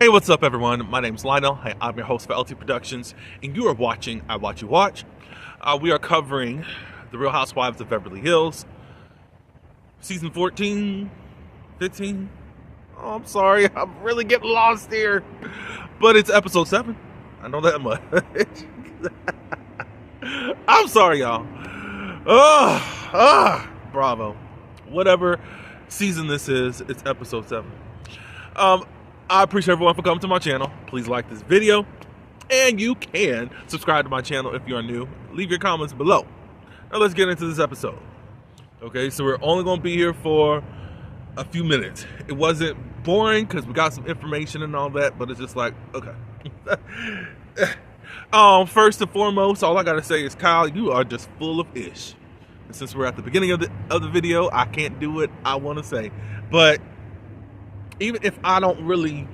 Hey, what's up, everyone? My name's Lionel. I'm your host for LT Productions, and you are watching I Watch You Watch. We are covering The Real Housewives of Beverly Hills, season 14, 15. Oh, I'm sorry, I'm really getting lost here. But it's episode 7. I know that much. I'm sorry, y'all. Bravo. Whatever season this is, it's episode 7. I appreciate everyone for coming to my channel. Please like this video, and you can subscribe to my channel if you are new. Leave your comments below. Now let's get into this episode. Okay, so we're only going to be here for a few minutes. It wasn't boring because we got some information and all that, but it's just like, okay. First and foremost, all I gotta say is, Kyle, you are just full of ish. And since we're at the beginning of the video, I can't do what I want to say, but even if I don't really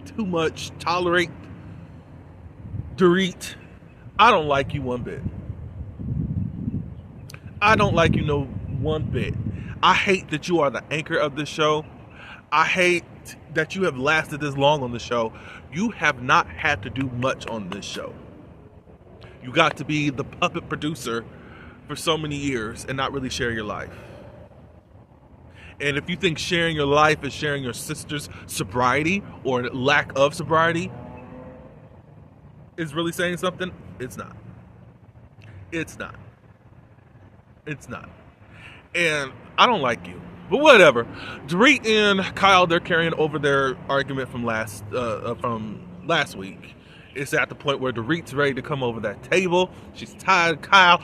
too much tolerate Dorit, I don't like you one bit. I don't like you no one bit. I hate that you are the anchor of this show. I hate that you have lasted this long on the show. You have not had to do much on this show. You got to be the puppet producer for so many years and not really share your life. And if you think sharing your life is sharing your sister's sobriety or lack of sobriety is really saying something, it's not. It's not. It's not. And I don't like you. But whatever. Dorit and Kyle, they're carrying over their argument from last week. It's at the point where Dorit's ready to come over that table. She's tired of Kyle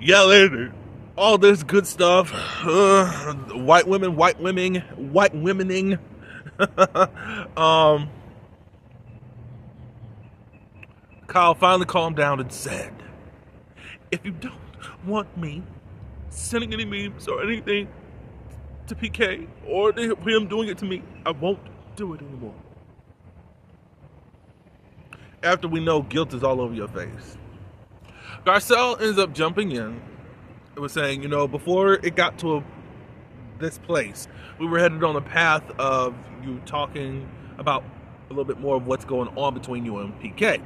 yelling all this good stuff. White womening. Kyle finally calmed down and said, if you don't want me sending any memes or anything to PK or him doing it to me, I won't do it anymore. After we know guilt is all over your face. Garcelle ends up jumping in. It was saying, before it got to this place, we were headed on a path of you talking about a little bit more of what's going on between you and PK.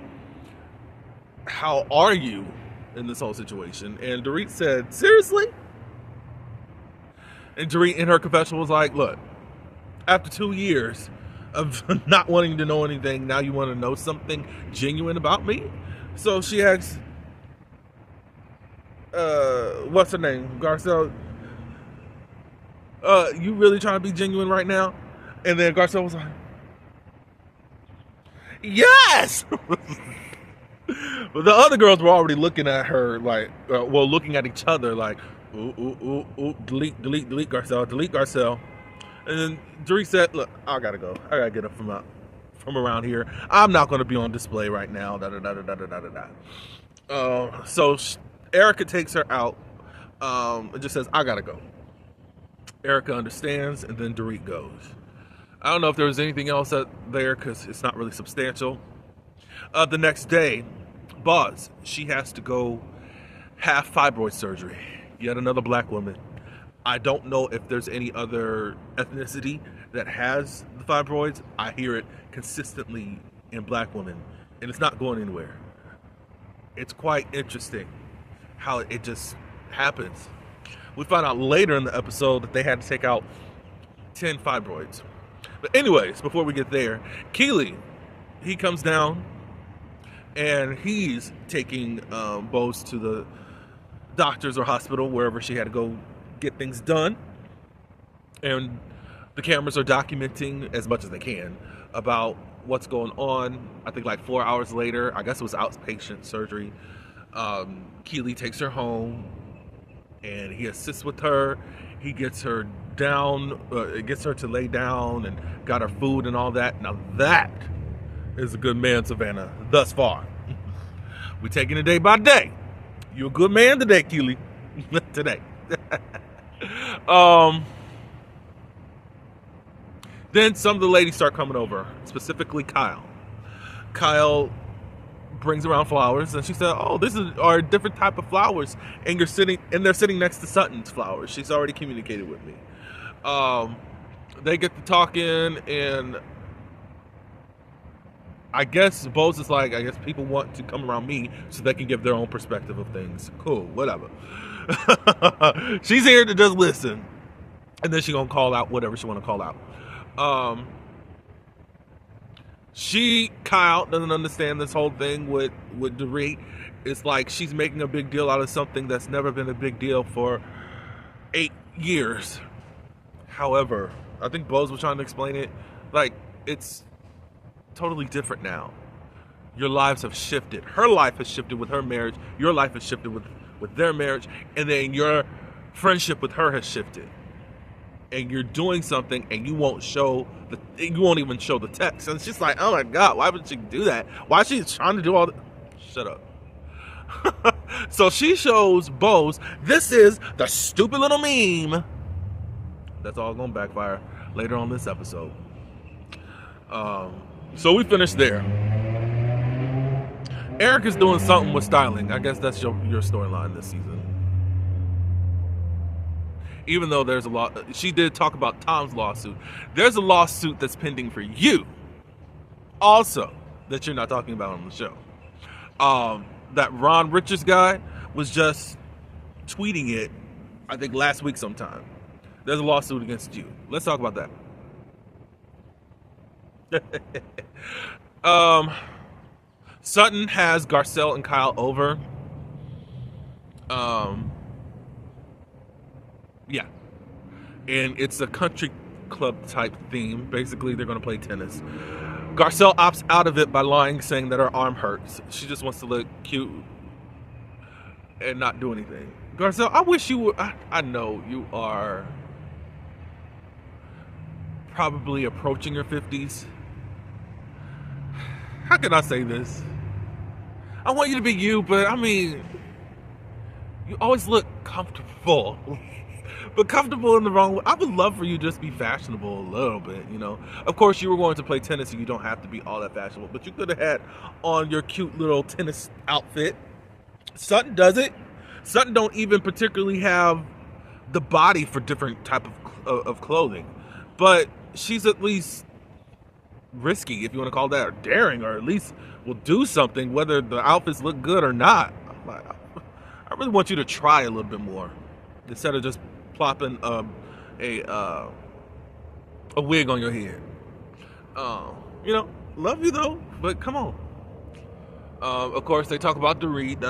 How are you in this whole situation? And Dorit said, seriously? And Dorit in her confession was like, look, after 2 years of not wanting to know anything, now you want to know something genuine about me? So she asks, what's her name? Garcelle, you really trying to be genuine right now? And then Garcelle was like, yes! But the other girls were already looking at her like, looking at each other like, ooh, delete Garcelle, delete Garcelle. And then Dorit said, look, I gotta go. I gotta get up from around here. I'm not gonna be on display right now. So Erica takes her out. It just says, I gotta go. Erica understands, and then Dorit goes. I don't know if there was anything else there because it's not really substantial. The next day, Boz, she has to go have fibroid surgery. Yet another black woman. I don't know if there's any other ethnicity that has the fibroids. I hear it consistently in black women, and it's not going anywhere. It's quite interesting how it just happens. We find out later in the episode that they had to take out 10 fibroids. But anyways, before we get there, Keely, he comes down and he's taking Boz to the doctors or hospital, wherever she had to go get things done. And the cameras are documenting as much as they can about what's going on. I think like 4 hours later, I guess it was outpatient surgery, Keely takes her home and he assists with her. He gets her down, gets her to lay down and got her food and all that. Now that is a good man, Savannah, thus far. We're taking it day by day. You're a good man today, Keely. Today. Then some of the ladies start coming over, specifically Kyle. Kyle brings around flowers, and she said, "Oh, this are a different type of flowers." And they're sitting next to Sutton's flowers. She's already communicated with me. They get to talking, and I guess Bose is like, I guess people want to come around me so they can give their own perspective of things. Cool, whatever. She's here to just listen, and then she's gonna call out whatever she want to call out. Kyle doesn't understand this whole thing with Dorit. It's like she's making a big deal out of something that's never been a big deal for 8 years. However, I think Bose was trying to explain it like it's totally different now. Your lives have shifted. Her life has shifted with her marriage. Your life has shifted with their marriage, and then your friendship with her has shifted. And you're doing something, and you won't even show the text. And it's just like, oh my God, why would she do that? Why is she trying to do all that? Shut up. So she shows Bose, this is the stupid little meme. That's all gonna backfire later on this episode. So we finished there. Eric is doing something with styling. I guess that's your storyline this season. Even though there's a lot, she did talk about Tom's lawsuit. There's a lawsuit that's pending for you, also, that you're not talking about on the show. That Ron Richards guy was just tweeting it, I think last week sometime. There's a lawsuit against you. Let's talk about that. Sutton has Garcelle and Kyle over. Yeah. And it's a country club type theme. Basically, they're going to play tennis. Garcelle opts out of it by lying, saying that her arm hurts. She just wants to look cute and not do anything. Garcelle, I wish you were... I know you are probably approaching your 50s. How can I say this? I want you to be you, but I mean, you always look comfortable. But comfortable in the wrong way. I would love for you to just be fashionable a little bit, you know. Of course, you were going to play tennis, and you don't have to be all that fashionable. But you could have had on your cute little tennis outfit. Sutton does it. Sutton don't even particularly have the body for different type of clothing. But she's at least risky, if you want to call that, or daring, or at least will do something, whether the outfits look good or not. I really want you to try a little bit more instead of just plopping a wig on your head. You know, love you though, but come on. Of course, they talk about Dorit,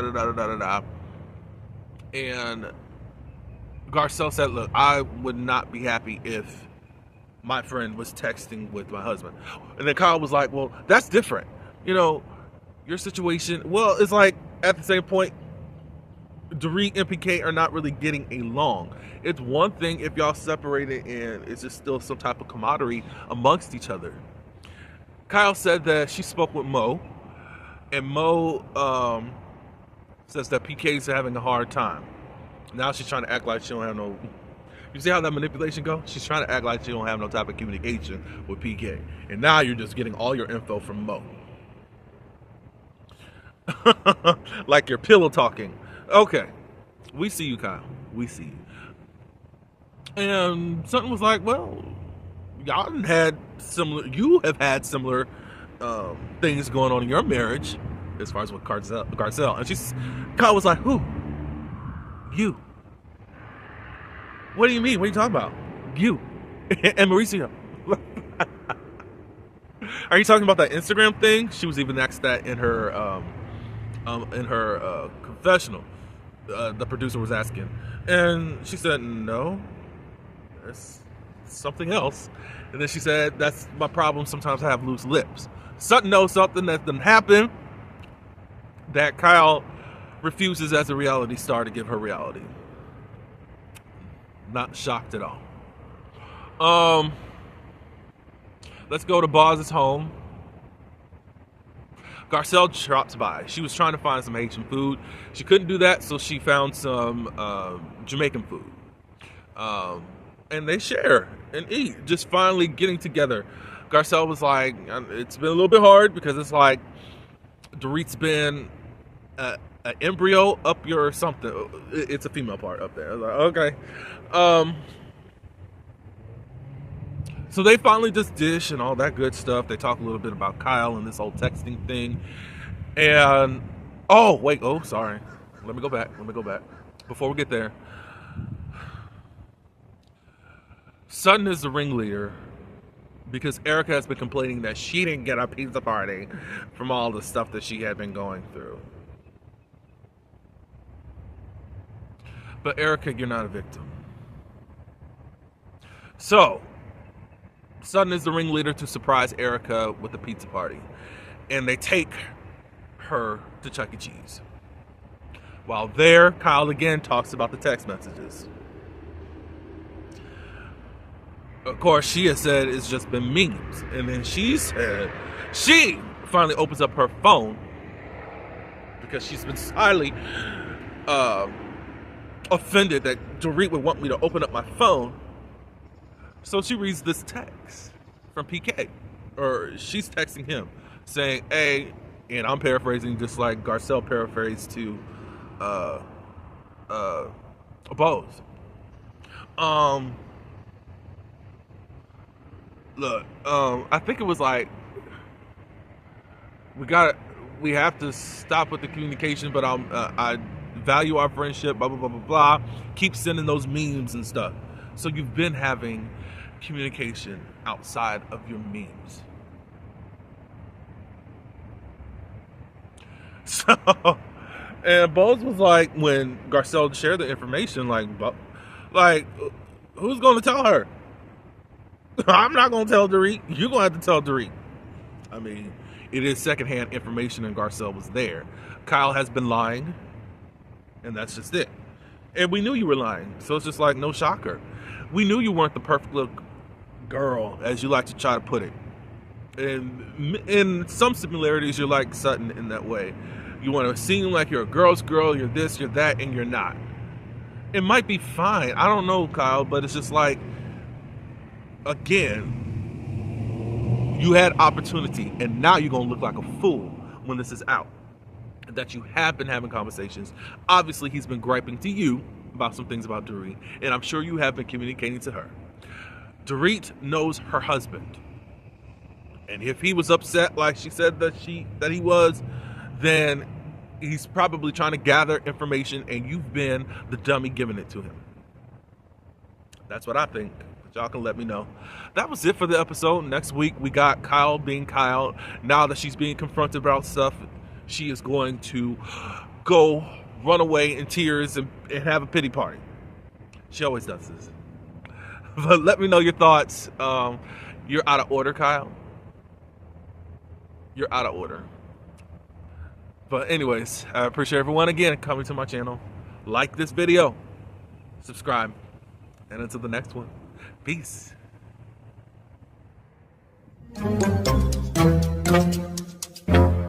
and Garcelle said, "Look, I would not be happy if my friend was texting with my husband." And then Kyle was like, "Well, that's different. You know, your situation." Well, it's like at the same point, Dorit and PK are not really getting along. It's one thing if y'all separated and it's just still some type of camaraderie amongst each other. Kyle said that she spoke with Mo, and Mo says that PK's having a hard time. Now she's trying to act like she don't have no... You see how that manipulation goes? She's trying to act like she don't have no type of communication with PK. And now you're just getting all your info from Mo. Like you're pillow talking. Okay. We see you, Kyle. We see you. And something was like, well, y'all have had similar things going on in your marriage as far as with Garcelle. And Kyle was like, who? You. What do you mean? What are you talking about? You. And Mauricio. Are you talking about that Instagram thing? She was even asked that in her confessional. The producer was asking. And she said, no. It's something else. And then she said, that's my problem. Sometimes I have loose lips. Sutton knows something that didn't happen that Kyle refuses as a reality star to give her reality. Not shocked at all. Let's go to Boz's home. Garcelle drops by. She was trying to find some Haitian food. She couldn't do that, so she found some Jamaican food. And they share and eat, just finally getting together. Garcelle was like, it's been a little bit hard because it's like Dorit's been an embryo up your something. It's a female part up there. I was like, okay. So they finally just dish and all that good stuff. They talk a little bit about Kyle and this whole texting thing. And sorry. Let me go back. Before we get there, Sutton is the ringleader because Erica has been complaining that she didn't get a pizza party from all the stuff that she had been going through. But Erica, you're not a victim. So, Sutton is the ringleader to surprise Erica with the pizza party. And they take her to Chuck E. Cheese. While there, Kyle again talks about the text messages. Of course, she has said it's just been memes. And then she said, she finally opens up her phone because she's been highly offended that Dorit would want me to open up my phone. So she reads this text from PK, or she's texting him saying, hey, and I'm paraphrasing just like Garcelle paraphrased to Bose. Look, I think it was like, we have to stop with the communication, but I value our friendship, blah, blah, blah, blah, blah. Keep sending those memes and stuff. So you've been having communication outside of your memes. So, and Bose was like, when Garcelle shared the information, like, who's going to tell her? I'm not going to tell Dorit. You're going to have to tell Dorit. I mean, it is secondhand information and Garcelle was there. Kyle has been lying, and that's just it. And we knew you were lying, so it's just like, no shocker. We knew you weren't the perfect little girl, as you like to try to put it. And in some similarities, you're like Sutton in that way. You want to seem like you're a girl's girl, you're this, you're that, and you're not. It might be fine. I don't know, Kyle, but it's just like, again, you had opportunity, and now you're going to look like a fool when this is out. That you have been having conversations. Obviously, he's been griping to you about some things about Dorit, and I'm sure you have been communicating to her. Dorit knows her husband, and if he was upset like she said that he was, then he's probably trying to gather information, and you've been the dummy giving it to him. That's what I think. But y'all can let me know. That was it for the episode. Next week we got Kyle being Kyle. Now that she's being confronted about stuff, she is going to go run away in tears and have a pity party. She always does this. But let me know your thoughts. You're out of order, Kyle. You're out of order. But anyways, I appreciate everyone again coming to my channel. Like this video. Subscribe. And until the next one, peace.